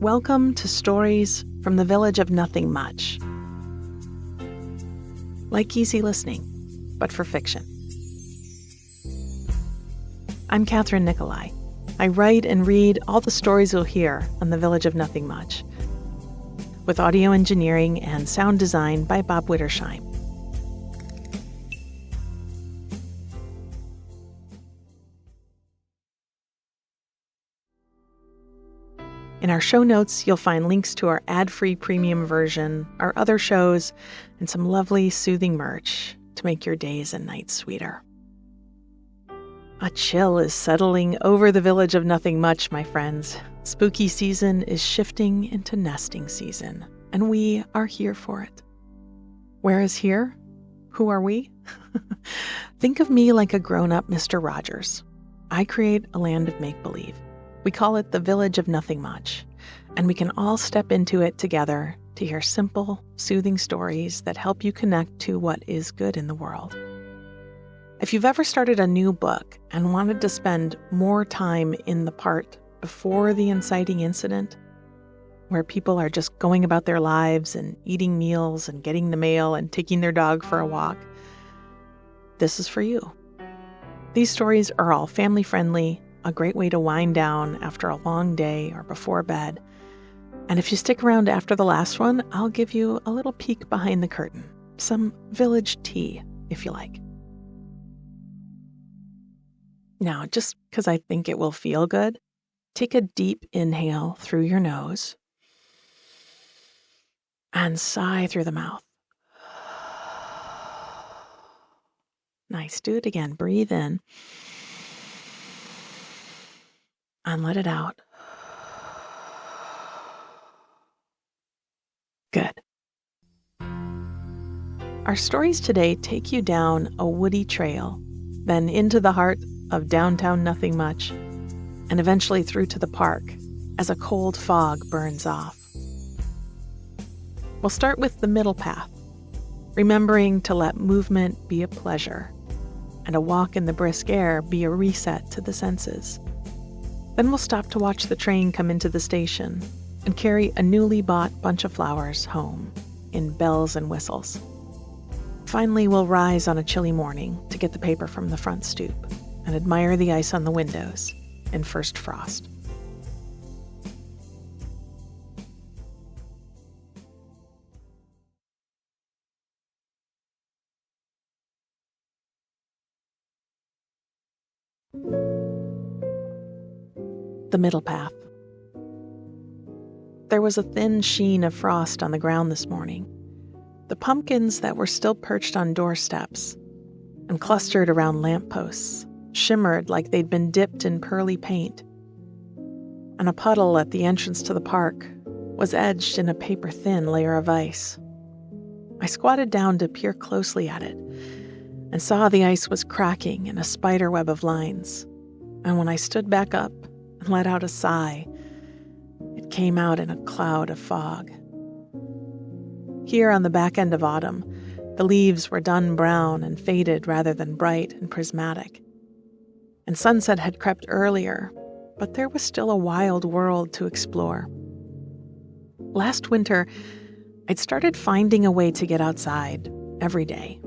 Welcome to Stories from the Village of Nothing Much. Like easy listening, but for fiction. I'm Kathryn Nicolai. I write and read all the stories you'll hear on the Village of Nothing Much, with audio engineering and sound design by Bob Wittersheim. In our show notes, you'll find links to our ad-free premium version, our other shows, and some lovely, soothing merch to make your days and nights sweeter. A chill is settling over the Village of Nothing Much, my friends. Spooky season is shifting into nesting season, and we are here for it. Where is here? Who are we? Think of me like a grown-up Mr. Rogers. I create a land of make-believe. We call it the Village of Nothing Much, and we can all step into it together to hear simple, soothing stories that help you connect to what is good in the world. If you've ever started a new book and wanted to spend more time in the part before the inciting incident, where people are just going about their lives and eating meals and getting the mail and taking their dog for a walk, this is for you. These stories are all family-friendly, a great way to wind down after a long day or before bed. And if you stick around after the last one, I'll give you a little peek behind the curtain. Some village tea, if you like. Now, just because I think it will feel good, take a deep inhale through your nose and sigh through the mouth. Nice. Do it again. Breathe in. And let it out. Good. Our stories today take you down a woody trail, then into the heart of downtown Nothing Much, and eventually through to the park as a cold fog burns off. We'll start with the middle path, remembering to let movement be a pleasure, and a walk in the brisk air be a reset to the senses. Then we'll stop to watch the train come into the station and carry a newly bought bunch of flowers home in bells and whistles. Finally, we'll rise on a chilly morning to get the paper from the front stoop and admire the ice on the windows in first frost. The middle path. There was a thin sheen of frost on the ground this morning. The pumpkins that were still perched on doorsteps and clustered around lampposts shimmered like they'd been dipped in pearly paint. And a puddle at the entrance to the park was edged in a paper-thin layer of ice. I squatted down to peer closely at it and saw the ice was cracking in a spider web of lines. And when I stood back up and let out a sigh, it came out in a cloud of fog. Here on the back end of autumn, the leaves were dun brown and faded rather than bright and prismatic. And sunset had crept earlier, but there was still a wild world to explore. Last winter, I'd started finding a way to get outside every day,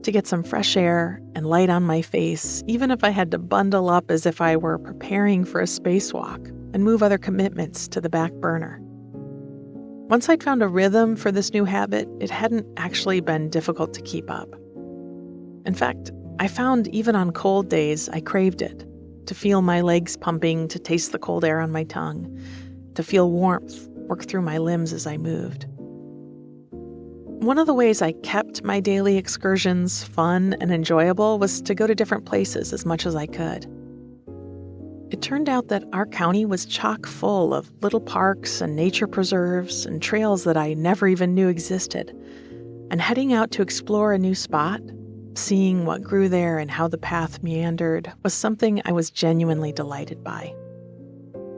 to get some fresh air and light on my face, even if I had to bundle up as if I were preparing for a spacewalk and move other commitments to the back burner. Once I'd found a rhythm for this new habit, it hadn't actually been difficult to keep up. In fact, I found even on cold days, I craved it, to feel my legs pumping, to taste the cold air on my tongue, to feel warmth work through my limbs as I moved. One of the ways I kept my daily excursions fun and enjoyable was to go to different places as much as I could. It turned out that our county was chock full of little parks and nature preserves and trails that I never even knew existed. And heading out to explore a new spot, seeing what grew there and how the path meandered, was something I was genuinely delighted by.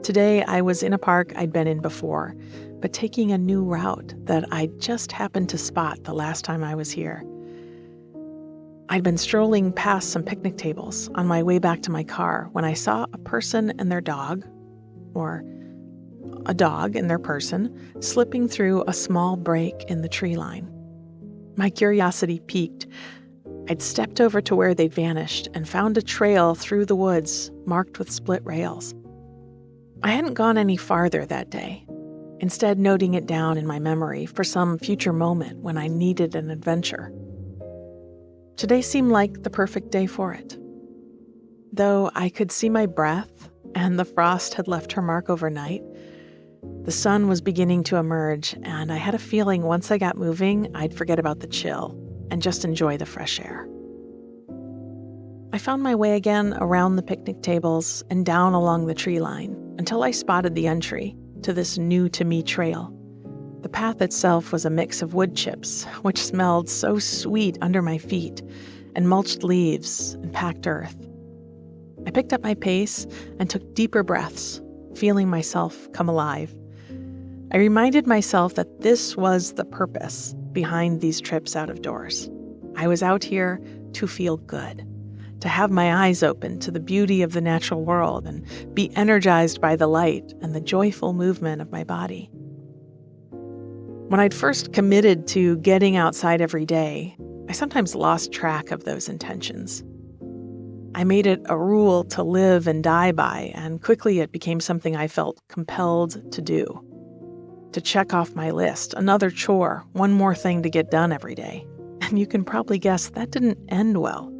Today, I was in a park I'd been in before, but taking a new route that I just happened to spot the last time I was here. I'd been strolling past some picnic tables on my way back to my car when I saw a person and their dog, or a dog and their person, slipping through a small break in the tree line. My curiosity piqued. I'd stepped over to where they'd vanished and found a trail through the woods marked with split rails. I hadn't gone any farther that day, instead noting it down in my memory for some future moment when I needed an adventure. Today seemed like the perfect day for it. Though I could see my breath and the frost had left her mark overnight, the sun was beginning to emerge, and I had a feeling once I got moving, I'd forget about the chill and just enjoy the fresh air. I found my way again around the picnic tables and down along the tree line until I spotted the entry to this new-to-me trail. The path itself was a mix of wood chips, which smelled so sweet under my feet, and mulched leaves and packed earth. I picked up my pace and took deeper breaths, feeling myself come alive. I reminded myself that this was the purpose behind these trips out of doors. I was out here to feel good, to have my eyes open to the beauty of the natural world and be energized by the light and the joyful movement of my body. When I'd first committed to getting outside every day, I sometimes lost track of those intentions. I made it a rule to live and die by, and quickly it became something I felt compelled to do. To check off my list, another chore, one more thing to get done every day. And you can probably guess that didn't end well.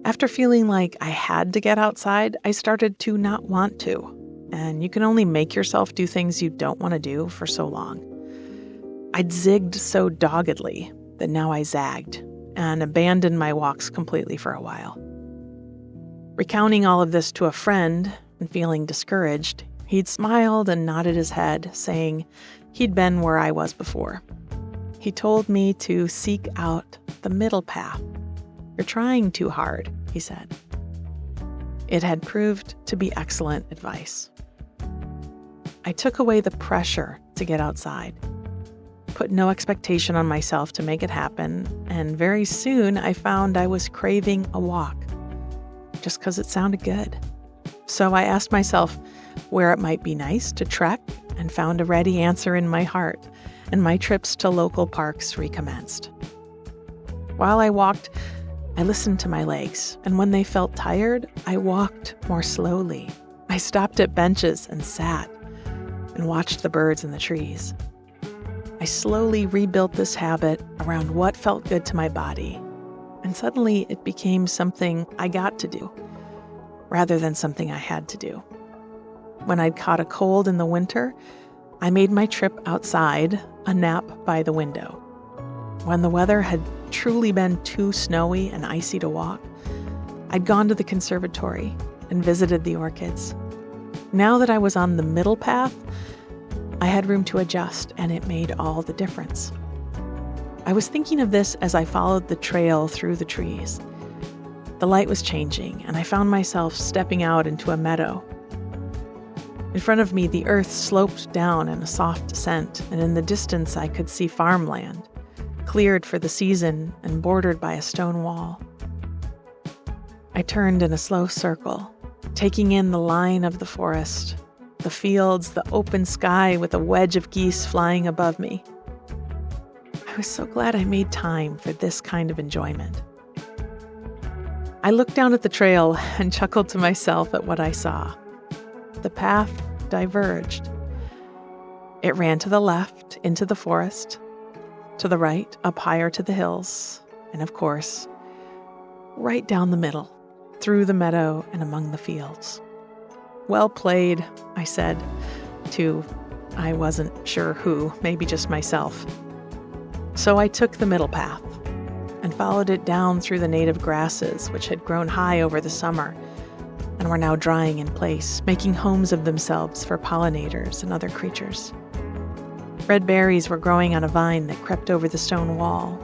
After feeling like I had to get outside, I started to not want to. And you can only make yourself do things you don't want to do for so long. I'd zigged so doggedly that now I zagged and abandoned my walks completely for a while. Recounting all of this to a friend and feeling discouraged, he'd smiled and nodded his head, saying he'd been where I was before. He told me to seek out the middle path. "You're trying too hard," he said. It had proved to be excellent advice. I took away the pressure to get outside, put no expectation on myself to make it happen, and very soon I found I was craving a walk, just because it sounded good. So I asked myself where it might be nice to trek and found a ready answer in my heart, and my trips to local parks recommenced. While I walked, I listened to my legs, and when they felt tired, I walked more slowly. I stopped at benches and sat and watched the birds in the trees. I slowly rebuilt this habit around what felt good to my body, and suddenly it became something I got to do, rather than something I had to do. When I'd caught a cold in the winter, I made my trip outside a nap by the window. When the weather had truly been too snowy and icy to walk, I'd gone to the conservatory and visited the orchids. Now that I was on the middle path, I had room to adjust, and it made all the difference. I was thinking of this as I followed the trail through the trees. The light was changing, and I found myself stepping out into a meadow. In front of me, the earth sloped down in a soft descent, and in the distance I could see farmland, cleared for the season and bordered by a stone wall. I turned in a slow circle, taking in the line of the forest, the fields, the open sky with a wedge of geese flying above me. I was so glad I made time for this kind of enjoyment. I looked down at the trail and chuckled to myself at what I saw. The path diverged. It ran to the left into the forest, to the right up higher to the hills, and of course, right down the middle, through the meadow and among the fields. "Well played," I said to, I wasn't sure who, maybe just myself. So I took the middle path and followed it down through the native grasses, which had grown high over the summer and were now drying in place, making homes of themselves for pollinators and other creatures. Red berries were growing on a vine that crept over the stone wall,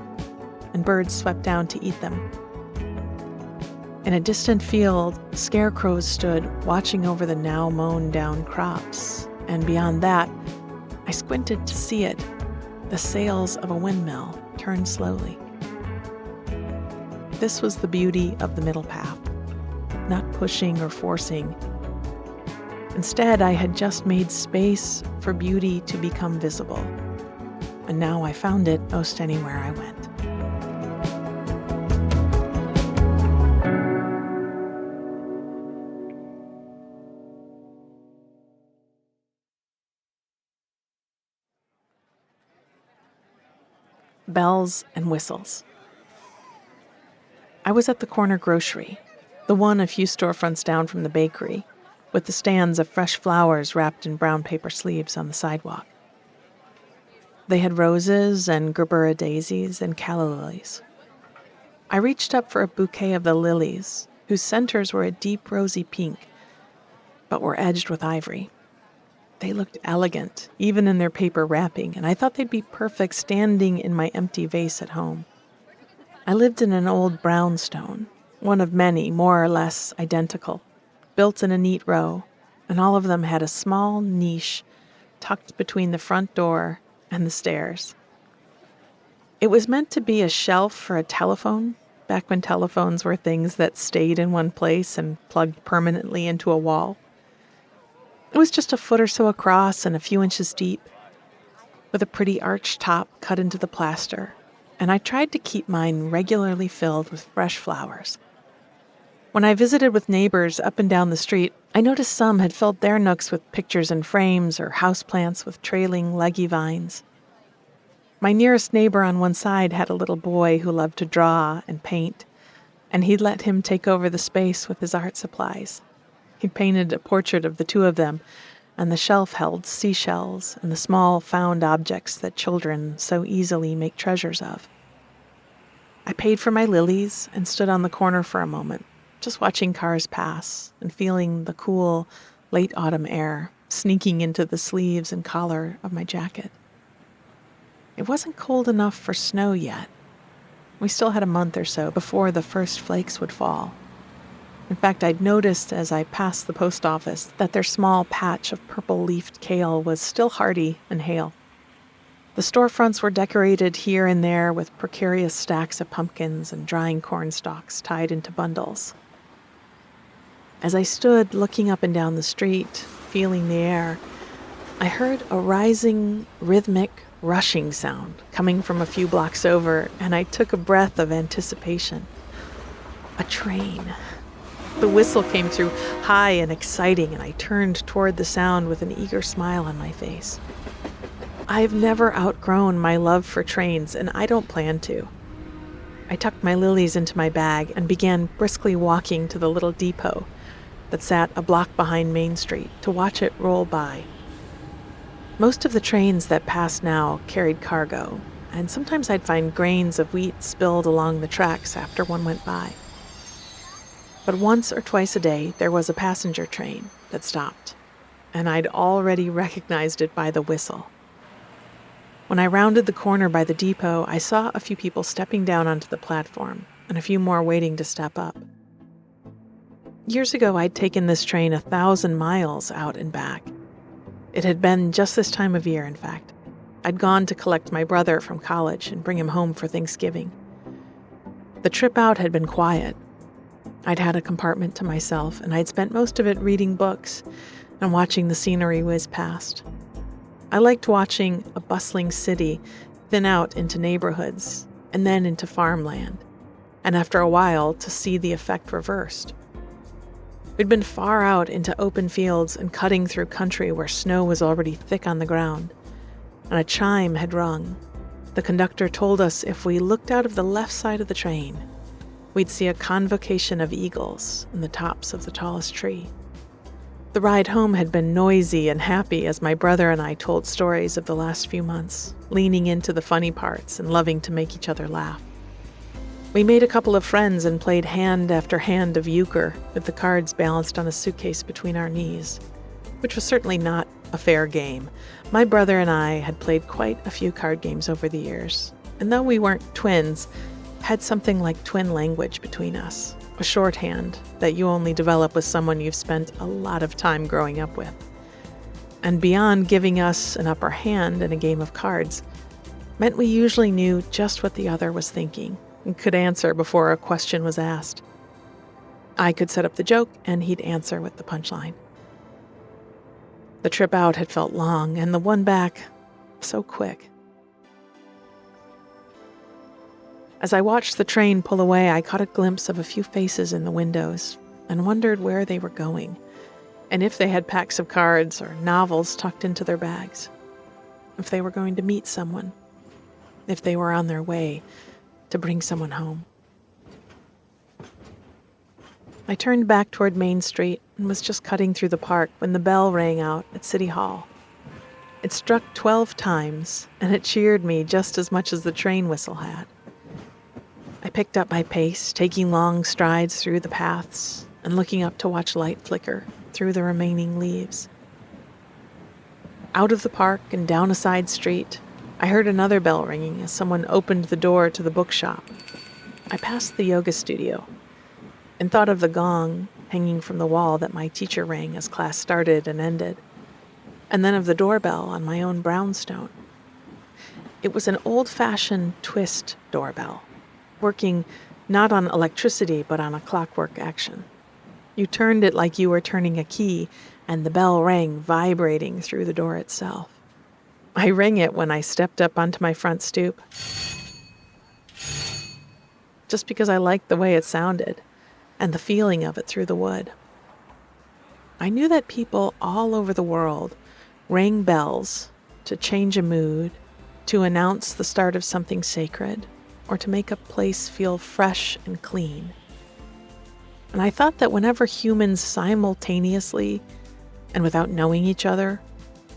and birds swept down to eat them. In a distant field, scarecrows stood watching over the now mown down crops, and beyond that, I squinted to see it, the sails of a windmill turned slowly. This was the beauty of the middle path, not pushing or forcing, Instead, I had just made space for beauty to become visible. And now I found it most anywhere I went. Bells and whistles. I was at the corner grocery, the one a few storefronts down from the bakery, with the stands of fresh flowers wrapped in brown paper sleeves on the sidewalk. They had roses and gerbera daisies and calla lilies. I reached up for a bouquet of the lilies, whose centers were a deep rosy pink, but were edged with ivory. They looked elegant, even in their paper wrapping, and I thought they'd be perfect standing in my empty vase at home. I lived in an old brownstone, one of many, more or less identical, built in a neat row, and all of them had a small niche tucked between the front door and the stairs. It was meant to be a shelf for a telephone, back when telephones were things that stayed in one place and plugged permanently into a wall. It was just a foot or so across and a few inches deep, with a pretty arched top cut into the plaster, and I tried to keep mine regularly filled with fresh flowers. When I visited with neighbors up and down the street, I noticed some had filled their nooks with pictures in frames or houseplants with trailing, leggy vines. My nearest neighbor on one side had a little boy who loved to draw and paint, and he'd let him take over the space with his art supplies. He painted a portrait of the two of them, and the shelf held seashells and the small found objects that children so easily make treasures of. I paid for my lilies and stood on the corner for a moment, just watching cars pass and feeling the cool, late autumn air sneaking into the sleeves and collar of my jacket. It wasn't cold enough for snow yet. We still had a month or so before the first flakes would fall. In fact, I'd noticed as I passed the post office that their small patch of purple-leafed kale was still hardy and hale. The storefronts were decorated here and there with precarious stacks of pumpkins and drying corn stalks tied into bundles. As I stood looking up and down the street, feeling the air, I heard a rising, rhythmic, rushing sound coming from a few blocks over, and I took a breath of anticipation. A train. The whistle came through high and exciting, and I turned toward the sound with an eager smile on my face. I've never outgrown my love for trains, and I don't plan to. I tucked my lilies into my bag and began briskly walking to the little depot that sat a block behind Main Street to watch it roll by. Most of the trains that passed now carried cargo, and sometimes I'd find grains of wheat spilled along the tracks after one went by. But once or twice a day, there was a passenger train that stopped, and I'd already recognized it by the whistle. When I rounded the corner by the depot, I saw a few people stepping down onto the platform, and a few more waiting to step up. Years ago, I'd taken this train 1,000 miles out and back. It had been just this time of year, in fact. I'd gone to collect my brother from college and bring him home for Thanksgiving. The trip out had been quiet. I'd had a compartment to myself, and I'd spent most of it reading books and watching the scenery whiz past. I liked watching a bustling city thin out into neighborhoods and then into farmland, and after a while to see the effect reversed. We'd been far out into open fields and cutting through country where snow was already thick on the ground, and a chime had rung. The conductor told us if we looked out of the left side of the train, we'd see a convocation of eagles in the tops of the tallest tree. The ride home had been noisy and happy as my brother and I told stories of the last few months, leaning into the funny parts and loving to make each other laugh. We made a couple of friends and played hand after hand of euchre with the cards balanced on a suitcase between our knees, which was certainly not a fair game. My brother and I had played quite a few card games over the years, and though we weren't twins, had something like twin language between us, a shorthand that you only develop with someone you've spent a lot of time growing up with. And beyond giving us an upper hand in a game of cards, meant we usually knew just what the other was thinking and could answer before a question was asked. I could set up the joke, and he'd answer with the punchline. The trip out had felt long, and the one back so quick. As I watched the train pull away, I caught a glimpse of a few faces in the windows and wondered where they were going, and if they had packs of cards or novels tucked into their bags, if they were going to meet someone, if they were on their way to bring someone home. I turned back toward Main Street and was just cutting through the park when the bell rang out at City Hall. It struck 12 times, and it cheered me just as much as the train whistle had. I picked up my pace, taking long strides through the paths and looking up to watch light flicker through the remaining leaves. Out of the park and down a side street, I heard another bell ringing as someone opened the door to the bookshop. I passed the yoga studio and thought of the gong hanging from the wall that my teacher rang as class started and ended, and then of the doorbell on my own brownstone. It was an old-fashioned twist doorbell, working not on electricity but on a clockwork action. You turned it like you were turning a key, and the bell rang, vibrating through the door itself. I rang it when I stepped up onto my front stoop, just because I liked the way it sounded and the feeling of it through the wood. I knew that people all over the world rang bells to change a mood, to announce the start of something sacred, or to make a place feel fresh and clean. And I thought that whenever humans simultaneously, and without knowing each other,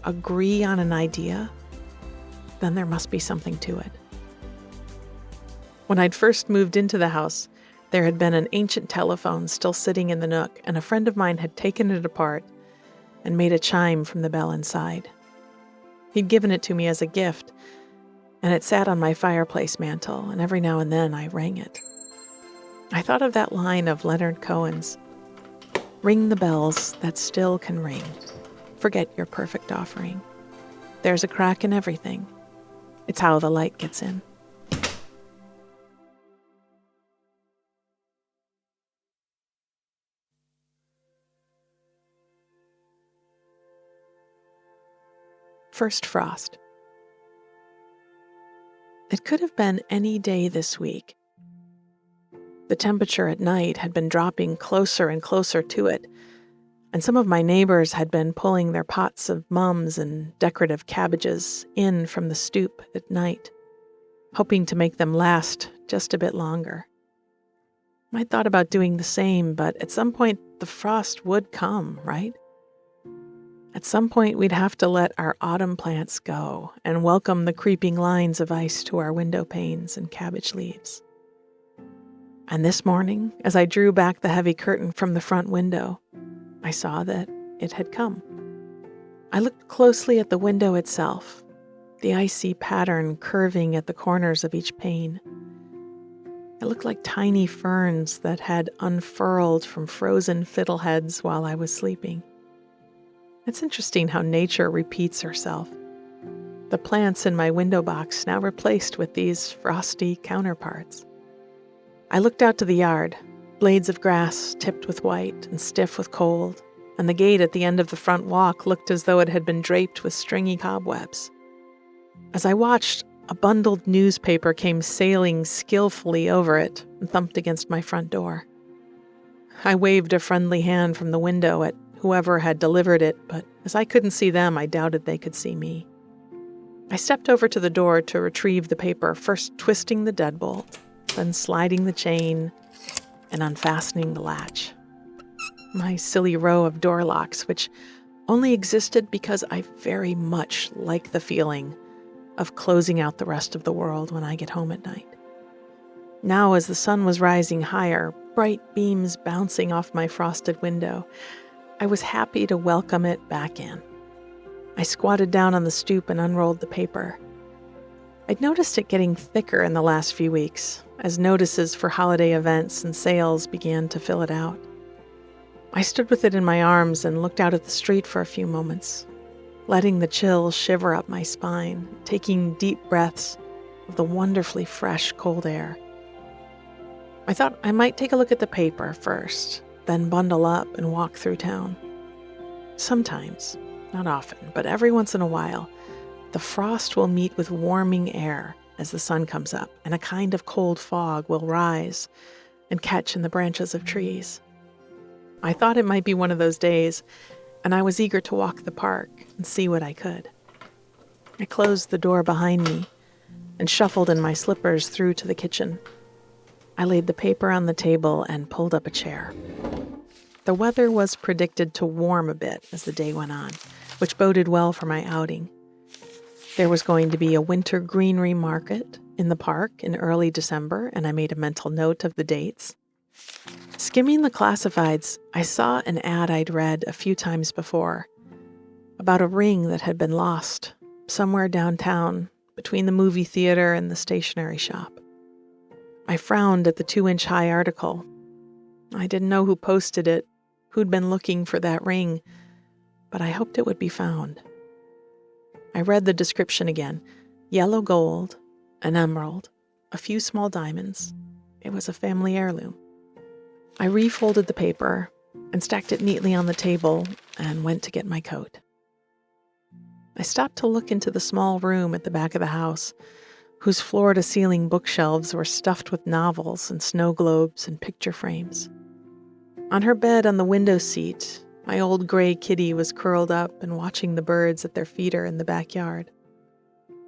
agree on an idea, then there must be something to it. When I'd first moved into the house, there had been an ancient telephone still sitting in the nook, and a friend of mine had taken it apart and made a chime from the bell inside. He'd given it to me as a gift, and it sat on my fireplace mantel, and every now and then I rang it. I thought of that line of Leonard Cohen's, "Ring the bells that still can ring. Forget your perfect offering. There's a crack in everything. It's how the light gets in." First frost. It could have been any day this week. The temperature at night had been dropping closer and closer to it, and some of my neighbors had been pulling their pots of mums and decorative cabbages in from the stoop at night, hoping to make them last just a bit longer. I thought about doing the same, but at some point the frost would come, right? At some point we'd have to let our autumn plants go and welcome the creeping lines of ice to our window panes and cabbage leaves. And this morning, as I drew back the heavy curtain from the front window, I saw that it had come. I looked closely at the window itself, the icy pattern curving at the corners of each pane. It looked like tiny ferns that had unfurled from frozen fiddleheads while I was sleeping. It's interesting how nature repeats herself. The plants in my window box now replaced with these frosty counterparts. I looked out to the yard, blades of grass tipped with white and stiff with cold, and the gate at the end of the front walk looked as though it had been draped with stringy cobwebs. As I watched, a bundled newspaper came sailing skillfully over it and thumped against my front door. I waved a friendly hand from the window at whoever had delivered it, but as I couldn't see them, I doubted they could see me. I stepped over to the door to retrieve the paper, first twisting the deadbolt, then sliding the chain and unfastening the latch. My silly row of door locks, which only existed because I very much like the feeling of closing out the rest of the world when I get home at night. Now, as the sun was rising higher, bright beams bouncing off my frosted window, I was happy to welcome it back in. I squatted down on the stoop and unrolled the paper. I'd noticed it getting thicker in the last few weeks, as notices for holiday events and sales began to fill it out. I stood with it in my arms and looked out at the street for a few moments, letting the chill shiver up my spine, taking deep breaths of the wonderfully fresh, cold air. I thought I might take a look at the paper first, then bundle up and walk through town. Sometimes, Not often, but every once in a while, the frost will meet with warming air as the sun comes up, and a kind of cold fog will rise and catch in the branches of trees. I thought it might be one of those days, and I was eager to walk the park and see what I could. I closed the door behind me and shuffled in my slippers through to the kitchen. I laid the paper on the table and pulled up a chair. The weather was predicted to warm a bit as the day went on, which boded well for my outing. There was going to be a winter greenery market in the park in early December, and I made a mental note of the dates. Skimming the classifieds, I saw an ad I'd read a few times before about a ring that had been lost somewhere downtown between the movie theater and the stationery shop. I frowned at the 2-inch high article. I didn't know who posted it, who'd been looking for that ring, but I hoped it would be found. I read the description again. Yellow gold, an emerald, a few small diamonds. It was a family heirloom. I refolded the paper and stacked it neatly on the table and went to get my coat. I stopped to look into the small room at the back of the house, whose floor-to-ceiling bookshelves were stuffed with novels and snow globes and picture frames. On her bed on the window seat, my old gray kitty was curled up and watching the birds at their feeder in the backyard.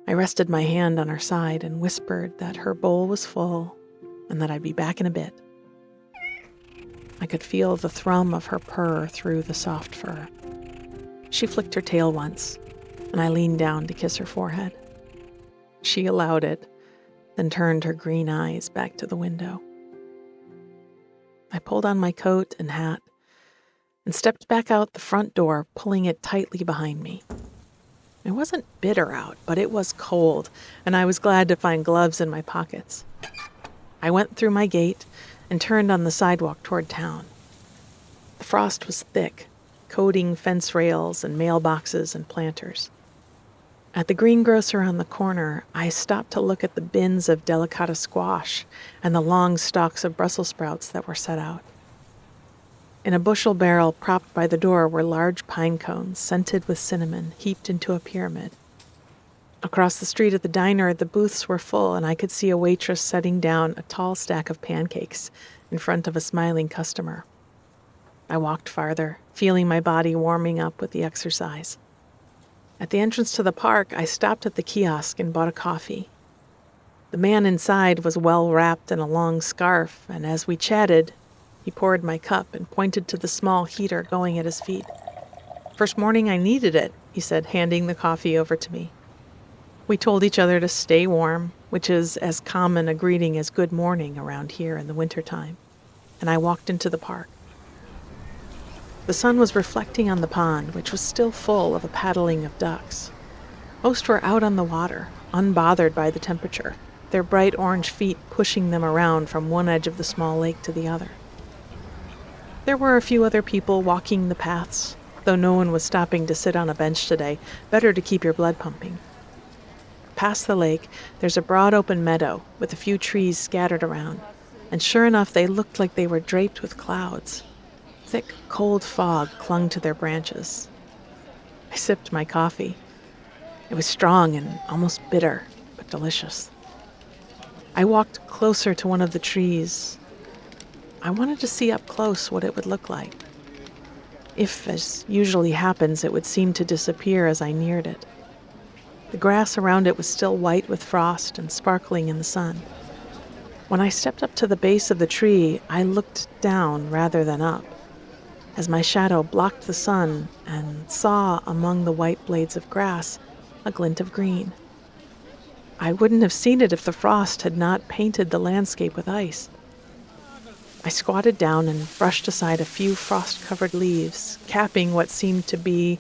I rested my hand on her side and whispered that her bowl was full and that I'd be back in a bit. I could feel the thrum of her purr through the soft fur. She flicked her tail once, and I leaned down to kiss her forehead. She allowed it, then turned her green eyes back to the window. I pulled on my coat and hat and stepped back out the front door, pulling it tightly behind me. It wasn't bitter out, but it was cold, and I was glad to find gloves in my pockets. I went through my gate and turned on the sidewalk toward town. The frost was thick, coating fence rails and mailboxes and planters. At the greengrocer on the corner, I stopped to look at the bins of delicata squash and the long stalks of Brussels sprouts that were set out. In a bushel barrel propped by the door were large pine cones, scented with cinnamon, heaped into a pyramid. Across the street at the diner, the booths were full, and I could see a waitress setting down a tall stack of pancakes in front of a smiling customer. I walked farther, feeling my body warming up with the exercise. At the entrance to the park, I stopped at the kiosk and bought a coffee. The man inside was well wrapped in a long scarf, and as we chatted, he poured my cup and pointed to the small heater going at his feet. "First morning I needed it," he said, handing the coffee over to me. We told each other to stay warm, which is as common a greeting as good morning around here in the wintertime, and I walked into the park. The sun was reflecting on the pond, which was still full of a paddling of ducks. Most were out on the water, unbothered by the temperature, their bright orange feet pushing them around from one edge of the small lake to the other. There were a few other people walking the paths, though no one was stopping to sit on a bench today. Better to keep your blood pumping. Past the lake, there's a broad open meadow with a few trees scattered around, and sure enough, they looked like they were draped with clouds. Thick, cold fog clung to their branches. I sipped my coffee. It was strong and almost bitter, but delicious. I walked closer to one of the trees. I wanted to see up close what it would look like. If, as usually happens, it would seem to disappear as I neared it. The grass around it was still white with frost and sparkling in the sun. When I stepped up to the base of the tree, I looked down rather than up, as my shadow blocked the sun and saw among the white blades of grass a glint of green. I wouldn't have seen it if the frost had not painted the landscape with ice. I squatted down and brushed aside a few frost-covered leaves, capping what seemed to be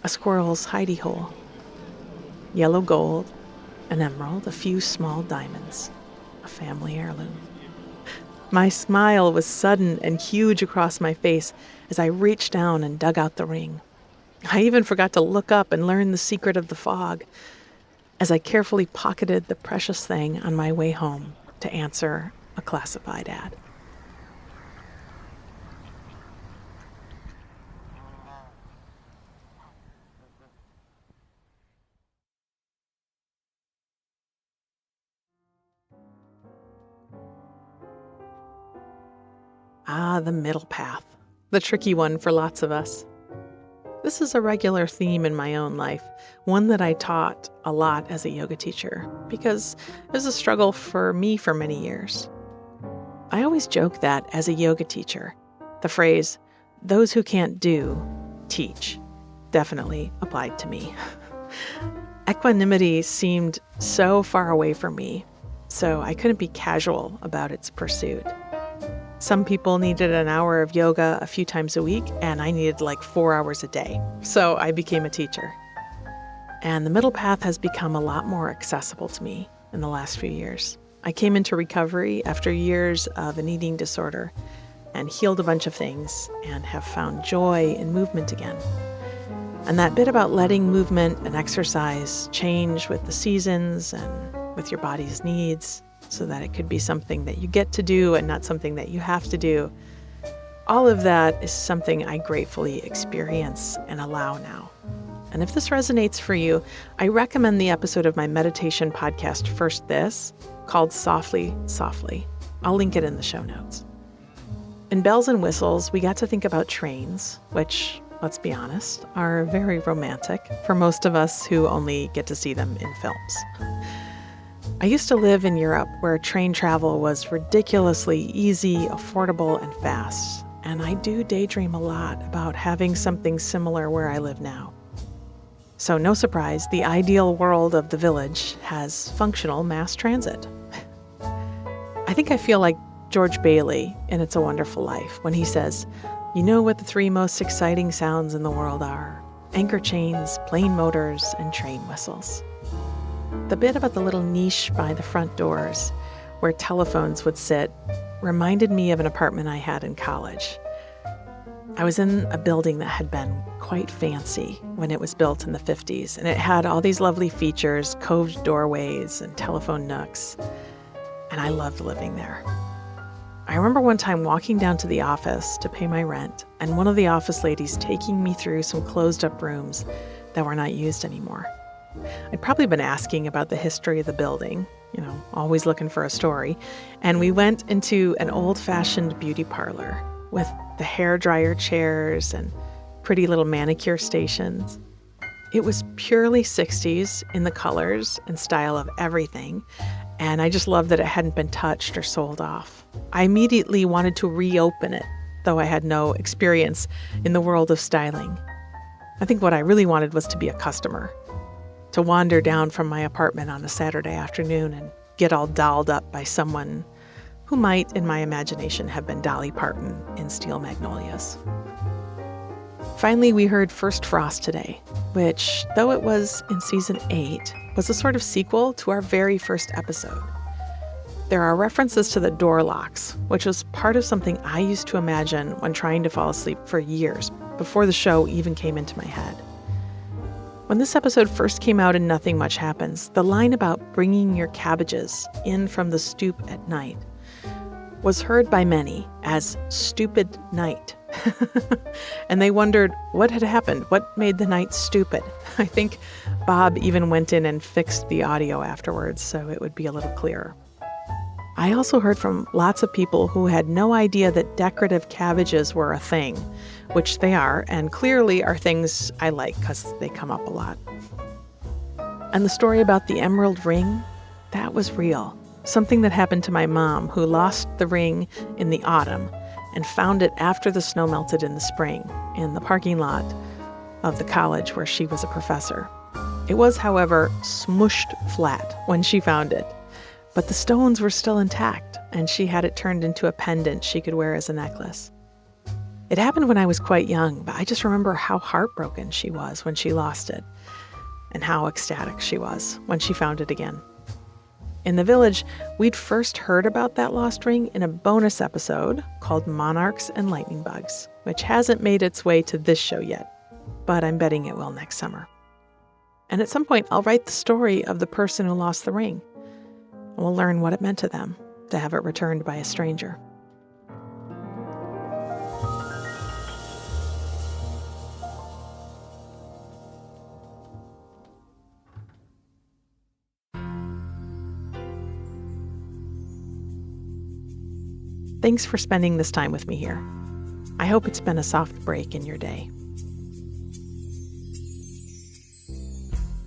a squirrel's hidey hole. Yellow gold, an emerald, a few small diamonds, a family heirloom. My smile was sudden and huge across my face as I reached down and dug out the ring. I even forgot to look up and learn the secret of the fog as I carefully pocketed the precious thing on my way home to answer a classified ad. The middle path. The tricky one for lots of us. This is a regular theme in my own life, one that I taught a lot as a yoga teacher, because it was a struggle for me for many years. I always joke that as a yoga teacher, the phrase, "those who can't do, teach," definitely applied to me. Equanimity seemed so far away from me, so I couldn't be casual about its pursuit. Some people needed an hour of yoga a few times a week, and I needed like 4 hours a day. So I became a teacher. And the middle path has become a lot more accessible to me in the last few years. I came into recovery after years of an eating disorder and healed a bunch of things and have found joy in movement again. And that bit about letting movement and exercise change with the seasons and with your body's needs, so that it could be something that you get to do and not something that you have to do. All of that is something I gratefully experience and allow now. And if this resonates for you, I recommend the episode of my meditation podcast, First This, called Softly, Softly. I'll link it in the show notes. In Bells and Whistles, we got to think about trains, which, let's be honest, are very romantic for most of us who only get to see them in films. I used to live in Europe where train travel was ridiculously easy, affordable, and fast, and I do daydream a lot about having something similar where I live now. So no surprise, the ideal world of the village has functional mass transit. I think I feel like George Bailey in It's a Wonderful Life when he says, "You know what the 3 most exciting sounds in the world are? Anchor chains, plane motors, and train whistles." The bit about the little niche by the front doors where telephones would sit reminded me of an apartment I had in college. I was in a building that had been quite fancy when it was built in the 50s, and it had all these lovely features, coved doorways and telephone nooks, and I loved living there. I remember one time walking down to the office to pay my rent, and one of the office ladies taking me through some closed-up rooms that were not used anymore. I'd probably been asking about the history of the building, always looking for a story, and we went into an old-fashioned beauty parlor with the hairdryer chairs and pretty little manicure stations. It was purely 60s in the colors and style of everything, and I just loved that it hadn't been touched or sold off. I immediately wanted to reopen it, though I had no experience in the world of styling. I think what I really wanted was to be a customer, to wander down from my apartment on a Saturday afternoon and get all dolled up by someone who might, in my imagination, have been Dolly Parton in Steel Magnolias. Finally, we heard First Frost today, which, though it was in season 8, was a sort of sequel to our very first episode. There are references to the door locks, which was part of something I used to imagine when trying to fall asleep for years, before the show even came into my head. When this episode first came out and Nothing Much Happens, the line about bringing your cabbages in from the stoop at night was heard by many as stupid night. And they wondered what had happened, what made the night stupid. I think Bob even went in and fixed the audio afterwards so it would be a little clearer. I also heard from lots of people who had no idea that decorative cabbages were a thing, which they are, and clearly are things I like because they come up a lot. And the story about the emerald ring, that was real. Something that happened to my mom, who lost the ring in the autumn and found it after the snow melted in the spring in the parking lot of the college where she was a professor. It was, however, smushed flat when she found it, but the stones were still intact, and she had it turned into a pendant she could wear as a necklace. It happened when I was quite young, but I just remember how heartbroken she was when she lost it, and how ecstatic she was when she found it again. In the village, we'd first heard about that lost ring in a bonus episode called Monarchs and Lightning Bugs, which hasn't made its way to this show yet, but I'm betting it will next summer. And at some point, I'll write the story of the person who lost the ring. And we'll learn what it meant to them to have it returned by a stranger. Thanks for spending this time with me here. I hope it's been a soft break in your day.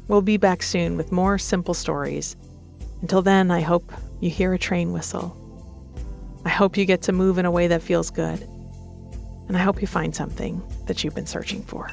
We'll be back soon with more simple stories. Until then, I hope you hear a train whistle. I hope you get to move in a way that feels good. And I hope you find something that you've been searching for.